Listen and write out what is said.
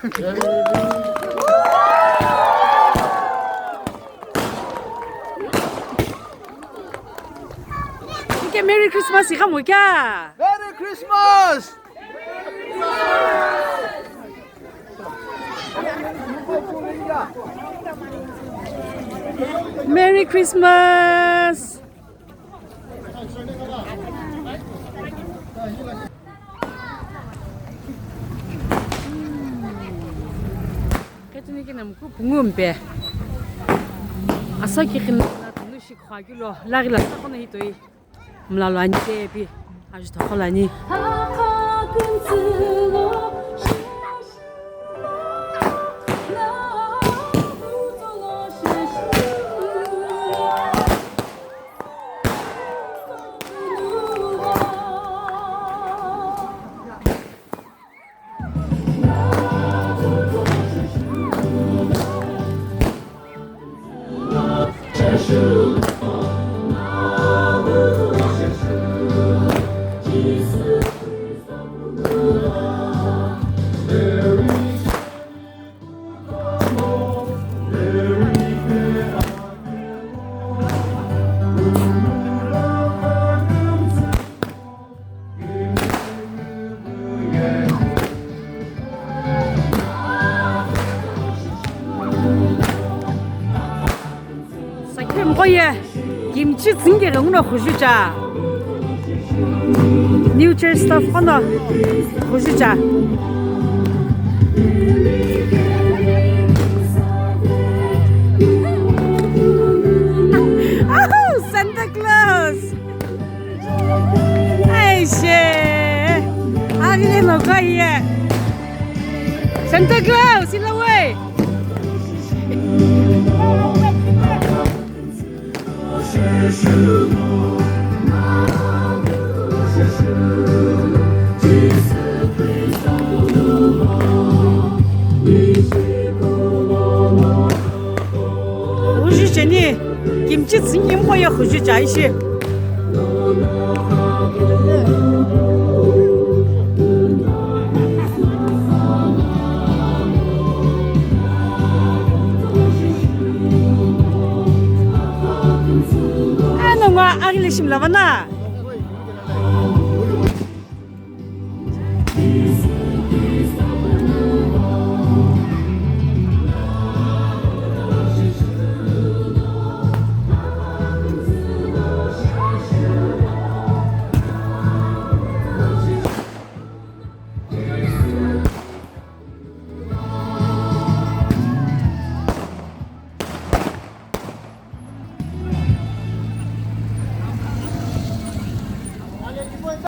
이게 메리 크리스마스가 뭐야? 메리 크리스마스! 메리 크리스마스. 그때는 그 붕음배. 아싸기 그나 누시 과기로 라기라 사고는 히도이. 몰라로 안제비 아주 더 콜라니. 뭐야? 김치 증개를 오늘 호주자. 뉴저지 스타프 하나 호주자. 아우 산타클로스. 아이씨. 아기네 너가이야. 산타클로스 일로와. 우주전이 김치 증임호에 호주자 이시. 아기를 심라바나